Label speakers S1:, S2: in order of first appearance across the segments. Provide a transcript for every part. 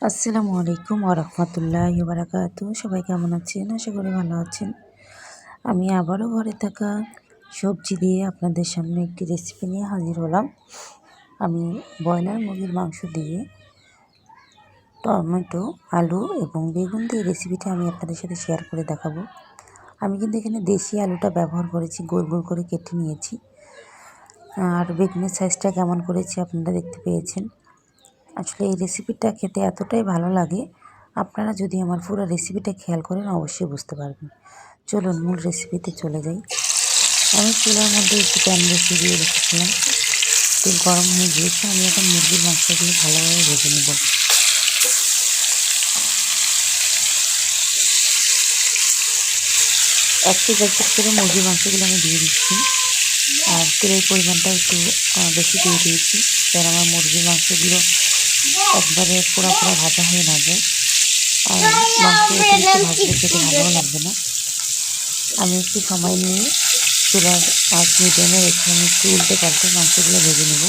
S1: আসসালামু আলাইকুম ওয়া রাহমাতুল্লাহি ওয়া বারাকাতুহু। সবাই কেমন আছেন? আশা করি ভালো আছেন। আমি আবারও ঘরে থাকা সবজি দিয়ে আপনাদের সামনে একটি রেসিপি নিয়ে হাজির হলাম। আমি ব্রয়লার মুরগির মাংস দিয়ে টমেটো, আলু এবং বেগুন দিয়ে রেসিপিটা আমি আপনাদের সাথে শেয়ার করে দেখাবো। আমি কিন্তু এখানে দেশি আলুটা ব্যবহার করেছি, গোল গোল করে কেটে নিয়েছি। আর বেগুনের সাইজটা কেমন করেছি আপনারা দেখতে পেয়েছেন। আসলে এই রেসিপিটা খেতে এতটাই ভালো লাগে, আপনারা যদি আমার পুরো রেসিপিটা খেয়াল করেন অবশ্যই বুঝতে পারবেন। চলুন মূল রেসিপিতে চলে যাই। আমি চুলার মধ্যে একটু প্যান বসিয়ে দিয়ে রেখেছিলাম, তেল গরম হয়ে গিয়েছে। আমি এখন মুরগির মাংসগুলো ভালোভাবে ভেজে নেব। এক পিস করে মুরগির মাংসগুলো আমি দিয়ে দিচ্ছি, আর তেলের পরিমাণটা একটু বেশি দিয়ে দিয়েছি, কারণ আমার মুরগির মাংসগুলো একবারে পুরো ভাজা হয়ে না যায়, আর মাংস অতিরিক্ত ভাজলে খেতে ভালোও লাগবে না। আমি একটু সময় নিয়ে চুলার আঁচ মিডিয়ামে রেখে আমি একটু উল্টে পাল্টে মাংসগুলো ভেজে নেব।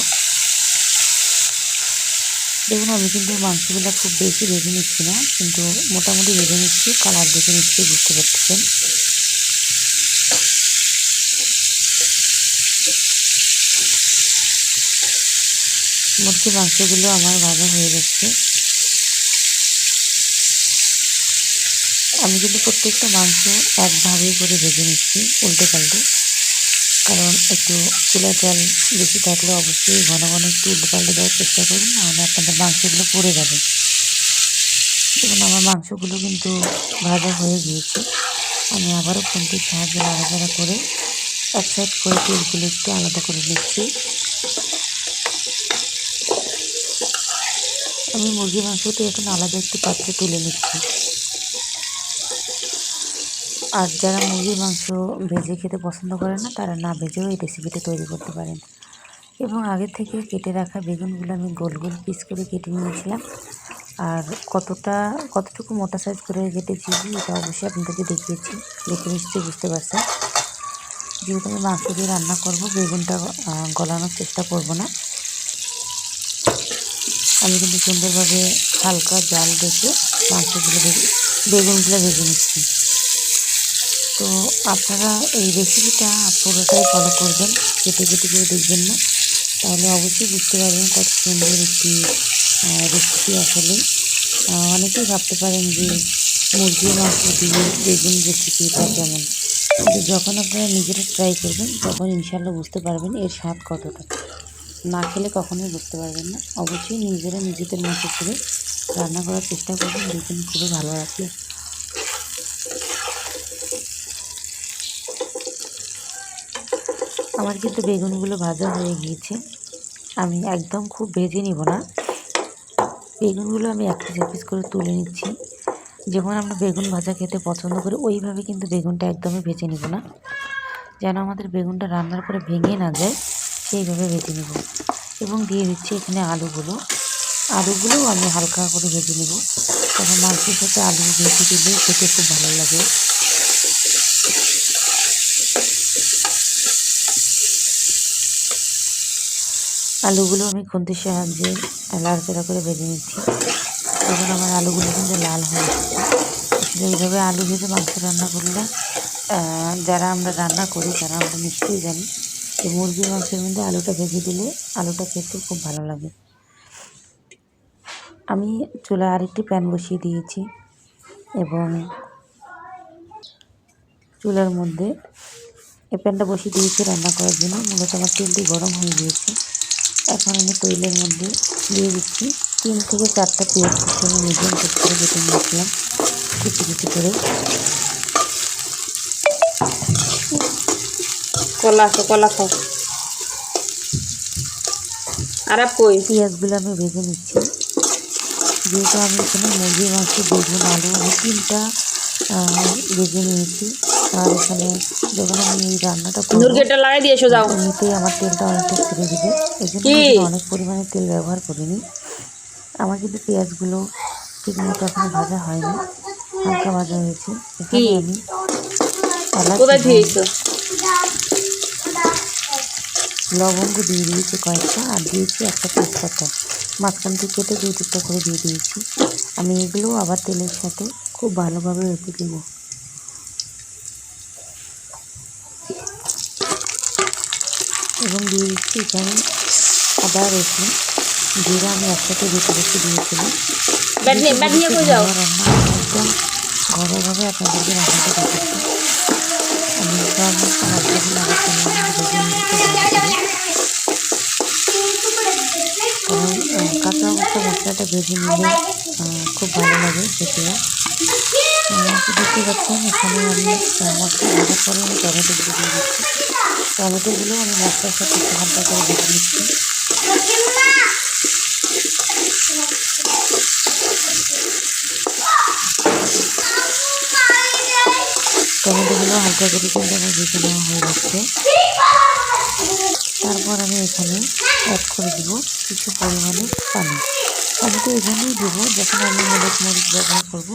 S1: দেখুন, আমি কিন্তু মাংসগুলো খুব বেশি ভেজে নিচ্ছি না, কিন্তু মোটামুটি ভেজে নিচ্ছি। কালার দেখে নিশ্চয়ই বুঝতে পারতেছেন। মুরগির মাংসগুলো আমার ভাজা হয়ে যাচ্ছে। আমি কিন্তু প্রত্যেকটা মাংস একভাবেই করে ভেজে নিচ্ছি উল্টে পাল্টে, কারণ একটু চুলার জাল বেশি থাকলে অবশ্যই ঘন ঘন একটু উল্টে পাল্টে দেওয়ার চেষ্টা করুন, নাহলে আপনাদের মাংসগুলো পুড়ে যাবে। দেখুন, আমার মাংসগুলো কিন্তু ভাজা হয়ে গিয়েছে। আমি আবারও খুন্তির সাহায্যে নাড়াচাড়া করে এক সাইড করে তেলগুলো একটু আলাদা করে নিচ্ছি। আমি মুরগির মাংসটি এখন আলাদা একটি পাত্রে তুলে নিচ্ছি। আর যারা মুরগির মাংস ভেজে খেতে পছন্দ করে না, তারা না ভেজেও এই রেসিপিটা তৈরি করতে পারেন। এবং আগে থেকে কেটে রাখা বেগুনগুলো আমি গোল গোল পিস করে কেটে নিয়েছিলাম। আর কতটুকু মোটা সাইজ করে কেটেছি এটা অবশ্যই আপনাদেরকে দেখিয়েছি, দেখে নিশ্চয়ই বুঝতে পারছেন। যেহেতু আমি মাংস দিয়ে রান্না করব, বেগুনটা গলানোর চেষ্টা করব না। আমি কিন্তু সুন্দরভাবে হালকা জাল রেখে বেগুনগুলো ভেজে নিচ্ছি। তো আপনারা এই রেসিপিটা পুরোটাই ফলো করবেন, কেটে কেটে করে দেখবেন না, তাহলে অবশ্যই বুঝতে পারবেন কত সুন্দর একটি রেসিপি। আসলে অনেকেই ভাবতে পারেন যে মুরগির মাংস দিয়ে বেগুন রেসিপিটা কেমন, কিন্তু যখন আপনারা নিজেরা ট্রাই করবেন তখন ইনশাল্লাহ বুঝতে পারবেন এর স্বাদ কতটা। না খেলে কখনোই বুঝতে পারবেন না। অবশ্যই নিজেরা নিজেদের মতো করে রান্না করার চেষ্টা করবেন, দেখবেন খুবই ভালো লাগবে। আমার কিন্তু বেগুনগুলো ভাজা হয়ে গিয়েছে। আমি একদম খুব ভেজে নিব না, বেগুনগুলো আমি এক পিস করে তুলে নিচ্ছি। যেমন আমরা বেগুন ভাজা খেতে পছন্দ করি, ওইভাবে কিন্তু বেগুনটা একদমই ভেজে নিব না, যেন আমাদের বেগুনটা রান্নার পরে ভেঙে না যায়, সেইভাবে ভেজে নেব। এবং দিয়ে দিচ্ছি এখানে আলুগুলোও আমি হালকা করে ভেজে নেব, কারণ মাংসের সাথে আলু ভেজে দিলে খেতে খুব ভালো লাগে। আলুগুলো আমি খুন্তির সাহায্যে লাড়াচাড়া করে ভেজে নিচ্ছি। এখন আমার আলুগুলো কিন্তু লাল হয়ে এসেছে। আসলে এইভাবে আলু ভেজে মাংস রান্না করলে যারা আমরা রান্না করি তারা আমরা নিশ্চয়ই জানি যে মুরগির মাংসের মধ্যে আলুটা ভেজে দিলে আলুটা খেতে খুব ভালো লাগে। আমি চুলায় আরেকটি প্যান বসিয়ে দিয়েছি এবং চুলার মধ্যে এই প্যানটা বসিয়ে দিয়েছি রান্না করার জন্য। মূলত আমার তেলটি গরম হয়ে গিয়েছে। এখন আমি তেলের মধ্যে দিয়ে দিচ্ছি 3 থেকে 4টা পেঁয়াজ কুচি আমি মিডিয়াম সাইজ করে কেটে নিয়েছিলাম কুচি কুচি করে।
S2: কলা খাও আর
S1: পেঁয়াজগুলো আমি ভেজে নিচ্ছি। যেহেতু আমি এখানে মুরগির মাংস, বেগুন, আলু আমি 3টা ভেজে নিয়েছি। আর এখানে যখন আমি এই রান্নাটা করবো এমনিতেই আমার তেলটা অনেকটা ছেড়ে দেবে, এই জন্য আমি এখানে অনেক পরিমাণে তেল ব্যবহার করিনি। আমার কিন্তু পেঁয়াজগুলো ঠিক মতো এখনো ভাজা হয়নি, হালকা ভাজা হয়েছে। এখানে আমি লবঙ্গ দিয়ে দিয়েছি কয়েকটা, আর দিয়েছি একটা তেজপাতা। মাঝখান থেকে কেটে দুই টুকরা করে দিয়ে দিয়েছি। আমি এগুলো আবার তেলের সাথে খুব ভালোভাবে ভেজে দেব এবং দিয়ে দিচ্ছি এখানে আদা রসুন জিরা আমি একসাথে বেটে রেখে দিয়েছিলাম। রান্না একদম ঘরোয়াভাবে আপনাদেরকে রান্নাটা দেখাচ্ছি। আমি সব মশলাগুলো আবার তেলের মধ্যে ভেজে নিয়েছি কারণ কাঁচা অবস্থা মশলাটা ভেজে নিলে খুব ভালো লাগে খেতে। দেখতে পাচ্ছেন এখানে আমি মশলা ভাজার পরে আমি টমেটোগুলো দিয়ে দিচ্ছি। টমেটোগুলো আমি মশলার সাথে একটু হালকা করে ভেজে নিচ্ছি। টমেটোগুলো হালকা করে কিন্তু আমার ভেজে নেওয়া হয়ে যাচ্ছে। তারপর আমি এখানে অ্যাড করে দিব কিছু পরিমাণে পানি। পানিটা এখানেই দেবো যখন আমি হলুদ মরিচ ব্যবহার করব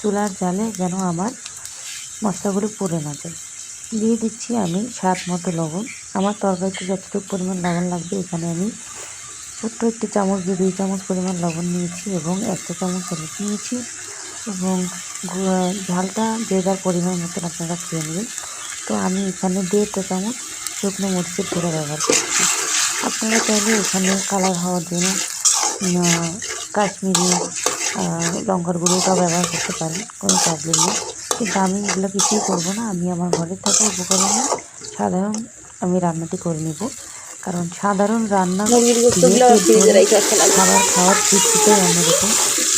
S1: চুলার জালে যেন আমার মশলাগুলো পুড়ে না যায়। দিয়ে দিচ্ছি আমি স্বাদ মতো লবণ। আমার তরকারিতে যতটুকু পরিমাণ লবণ লাগবে এখানে আমি ছোট্ট একটি চামচ দিয়ে 2 চামচ পরিমাণ লবণ নিয়েছি এবং 1 চা চামচ হলুদ নিয়েছি এবং ঝালটা যে যার পরিমাণ মতন আপনারা খেয়ে নেবেন। তো আমি এখানে 1.5 চামচ শুকনো মরিচের গুঁড়া ব্যবহার করছি। আপনারা চাইলে এখানে কালার হওয়ার জন্য কাশ্মীরি লঙ্কার গুঁড়োটাও ব্যবহার করতে পারেন, কোনো প্রবলেম নেই। কিন্তু আমি এগুলো কিছুই করবো না। আমি আমার ঘরে থাকা উপকরণে সাধারণ আমি রান্নাটি করে নেব, কারণ সাধারণ রান্না খাবার খাওয়ার তৃপ্তিটাই অন্যরকম।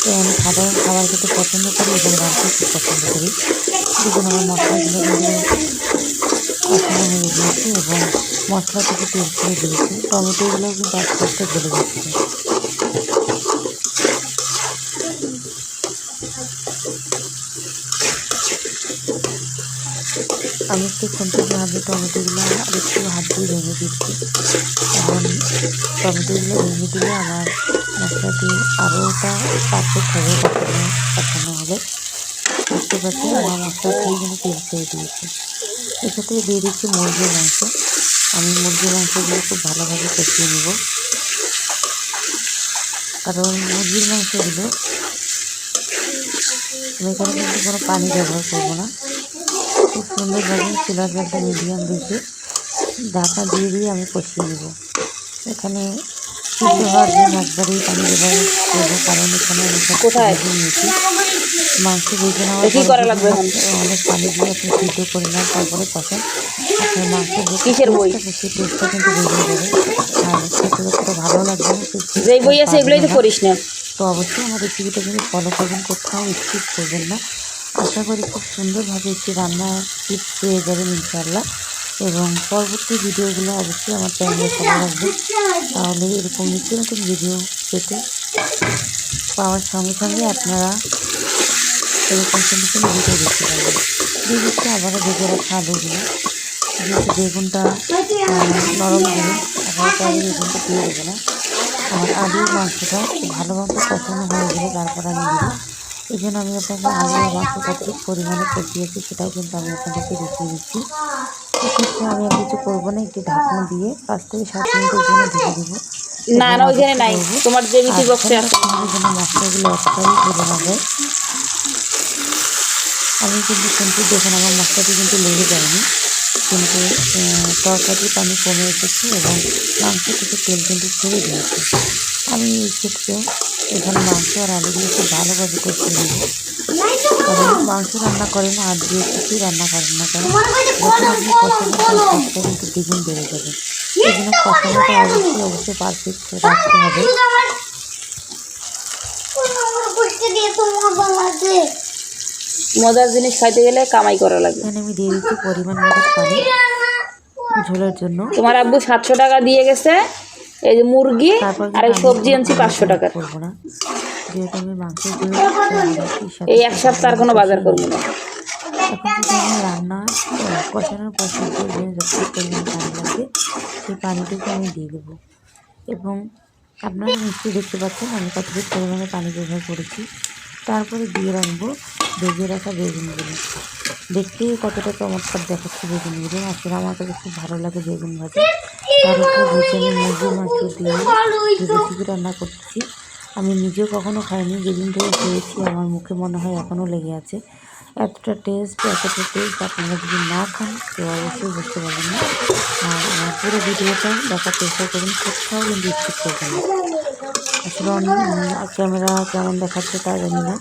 S1: তো আমি সাধারণ খাবার খেতে পছন্দ করি এবং রান্না খুব পছন্দ করি। দেখুন আমার মশলাগুলো কষানো হয়ে গিয়েছে এবং মশলা থেকে তেল ছেড়ে দিয়েছি। টমেটোগুলোও কিন্তু আস্তে আস্তে গলে যাচ্ছে। আমি একটু খুন্তির সাহায্যে টমেটোগুলো আরেকটু হাত দিয়ে ভেঙে দিচ্ছি, কারণ টমেটোগুলো ভেঙে দিলে আমার মশলাটি আরোটা পারফেক্ট হবে, কষানো হবে। দেখতে পাচ্ছি আমার মশলাটি কিন্তু তেল ছেড়ে দিয়েছে। এক্ষেত্রে দিয়ে দিচ্ছি মুরগির মাংস। আমি মুরগির মাংসগুলো খুব ভালোভাবে কষিয়ে নেব, কারণ মুরগির মাংসগুলো আমি এখানে কিন্তু কোনো পানি ব্যবহার করবো না। খুব সুন্দরভাবে চুলার জলটা মিডিয়াম রেখে ঢাকা দিয়ে আমি কষিয়ে নেব। এখানে সিদ্ধ হওয়ার জন্য একবারেই পানি ব্যবহার করবো, কারণ এখানে আমি ভেজে নিয়েছি। মাংস ভেজে নেওয়ার পরে অনেক পানি দিয়ে আপনি সিদ্ধ করে নেন, তারপরে কষান। আপনার মাংসের যে টেস্টটা সেই টেস্টটা কিন্তু বেরিয়ে যাবে, আর খেতে যতটা ভালো লাগবে না তো অবশ্যই আমার রেসিপিটা কিন্তু ফলো করবেন, কোথাও স্কিপ করবেন না। আশা করি খুব সুন্দরভাবে একটি রান্নার টিপস পেয়ে যাবেন ইনশাআল্লাহ। এবং পরবর্তী ভিডিওগুলো অবশ্যই আমার চ্যানেলে ফলো রাখবেন, তাহলে এরকম নিত্য নতুন ভিডিও পেতে পাওয়ার সঙ্গে সঙ্গে আপনারা এরকম সুন্দর সুন্দর ভিডিও দেখতে পাবেন। দিয়ে দিচ্ছি আবারও ভেজে রাখা আলুগুলো, যেহেতু বেগুনটা নরম বেগুন আপনারা চাইলে বেগুনটা দিয়ে দেবো না। আর আলুর মাংসটা খুব ভালোভাবে কষানো হয়ে গেলে তারপর আমি দেবো। এই জন্য আমি আপনাকে আলু আর মাংস কতটুকু পরিমাণে কষিয়েছি সেটাও কিন্তু আমি আপনাদেরকে দেখিয়ে দিচ্ছি। এক্ষেত্রে আমি আর কিছু করবো না, একটি ঢাকনা দিয়ে 5 থেকে 7 মিনিটের জন্য ঢেকে দেবো। মশলাগুলো একটাই ভেজে না যায়। আমি কিন্তু দেখুন আমার মশলাটি কিন্তু লেগে যায়নি, কিন্তু তরকারির পানি কমে এসেছে এবং মাংস থেকে তেল কিন্তু ছেড়ে দিয়েছে। আমি এই ক্ষেত্রে এখানে মাংস আর আলু দিয়ে খুব ভালোভাবে কষিয়ে নেব, কারণ মাংস রান্না করেন আর যে কিছুই রান্না করেন না কেন যখন আপনি কষাবেন তার স্বাদটা কিন্তু দ্বিগুণ বেড়ে যাবে। এই জন্য কষানোটা অবশ্যই পারফেক্ট রাখতে হবে।
S2: মজার জিনিস খাইতে গেলে কামাই করা লাগবে।
S1: এখানে আমি দিয়ে দিচ্ছি পরিমাণ মতো পানি ঝোলের জন্য।
S2: তোমার আব্বু 700 টাকা দিয়ে গেছে এই যে মুরগি আর এই সবজি আনছি 500 টাকা
S1: করবো না, যেহেতু আমি মাংসের
S2: এই এক সপ্তাহ কোনো বাজার করবো না।
S1: এখন যদি আমি রান্না কষানোর পর যতটুকু পরিমাণ পানি লাগবে সেই পানিটুকু আমি দিয়ে দেবো। এবং আপনারা নিশ্চয়ই দেখতে পাচ্ছেন আমি কতটুকু পরিমাণে পানি ব্যবহার করেছি। তারপরে দিয়ে রাখবো ভেজে রাখা বেগুনগুলো। দেখতেই কতটা চমৎকার দেখাচ্ছে বেগুনগুলো। আসলে আমার কাছে খুব ভালো লাগে বেগুন ভাজা। তার উপর হচ্ছে আমি মুরগির মাংস দিয়ে যে রেসিপি রান্না করতেছি, আমি নিজেও কখনো খাইনি, যেদিন থেকে খেয়েছি আমার মুখে মনে হয় এখনও লেগে আছে। এতটা টেস্ট আপনারা যদি না খান কেউ অবশ্যই বুঝতে পারবেন না। আর আমার পুরো ভিডিওটা দেখার চেষ্টা করুন, কোথাও কিন্তু স্কিপ করবেন না। আসলে ক্যামেরা কেমন দেখাচ্ছে তা জানি না,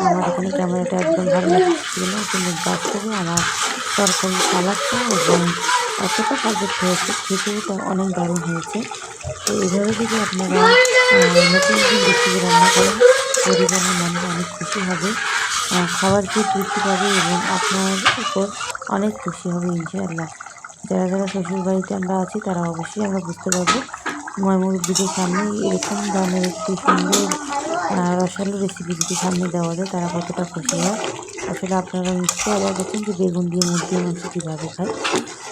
S1: আমার এখানে ক্যামেরাটা একদম ভালো লাগছিল না, কিন্তু বাস্তবে আমার তরকারি কালারটা এবং এতটা পারফেক্ট হয়েছে, খেতেও অনেক দারুণ হয়েছে। তো এইভাবে যদি আপনারা নতুন নতুন রেসিপি রান্না করেন, পরিবারের মানুষ অনেক খুশি হবে, খাবার খেয়ে তৃপ্তি পাবে এবং আপনার উপর অনেক খুশি হবে ইনশাআল্লাহ। যারা যারা শ্বশুর বাড়িতে আমরা আছি তারা অবশ্যই আমরা বুঝতে পারবো ময়মুরব্বিদের সামনে এরকম ধরনের একটি সুন্দর রসালো রেসিপি যদি সামনে দেওয়া যায় তারা কতটা খুশি হয়। আসলে আপনারা নিশ্চয়ই আবার দেখুন যে বেগুন দিয়ে মুরগির মাংস কীভাবে খায়,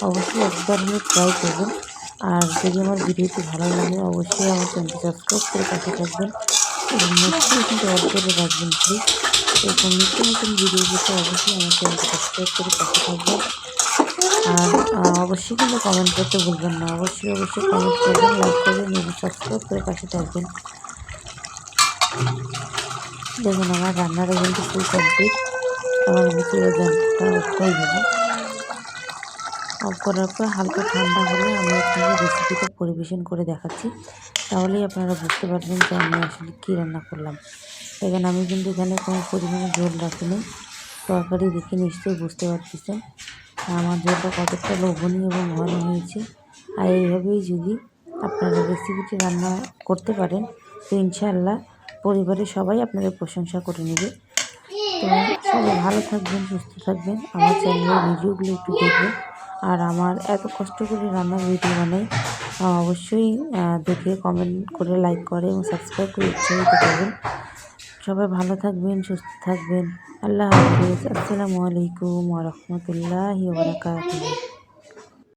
S1: অবশ্যই একবার হলে ট্রাই করবেন। আর যদি আমার ভিডিওটি ভালো লাগে অবশ্যই আমার চ্যানেলটি সাবস্ক্রাইব করে পাশে থাকবেন এবং নোটিফিকেশনটা অল করে রাখবেন প্লিজ। এরকম নিত্য নতুন ভিডিও পেতে অবশ্যই আমার চ্যানেলটি সাবস্ক্রাইব করে পাশে থাকবেন। আর অবশ্যই কিন্তু কমেন্ট করতে ভুলবেন না, অবশ্যই কমেন্ট করবেন, লাইক করবেন এবং সাবস্ক্রাইব করে পাশে থাকবেন। দেখুন আমার রান্নাটা কিন্তু ফুল কমপ্লিট। আমার আমি চুলা জালটা অফ করে দেবো। অফ করার পর হালকা ঠান্ডা হলে আমি আপনাকে রেসিপিটা পরিবেশন করে দেখাচ্ছি, তাহলেই আপনারা বুঝতে পারবেন যে আমি আসলে কী রান্না করলাম। দেখেন আমি কিন্তু এখানে কোনো পরিমাণে ঝোল রাখিনি, তরকারি দেখে নিশ্চয়ই বুঝতে পারতেছেন আমার ঝোলটা কতটা লোভনীয় এবং ঘন হয়েছে। আর এইভাবেই যদি আপনারা রেসিপিটি রান্না করতে পারেন তো ইনশাআল্লাহ পরিবারের সবাই আপনাদের প্রশংসা করে নেবে। তো সবাই ভালো থাকবেন, সুস্থ থাকবেন, আমার চ্যানেলের ভিডিওগুলো একটু দেখবেন। আর আমার এত কষ্ট করে রান্নার ভিডিও বানাই, অবশ্যই দেখে কমেন্ট করে লাইক করে এবং সাবস্ক্রাইব করে উৎসাহিত করবেন। সবাই ভালো থাকবেন, সুস্থ থাকবেন। আল্লাহ হাফিজ। আসসালামু আলাইকুম ওয়া রাহমাতুল্লাহি ওয়া বারাকাতুহু।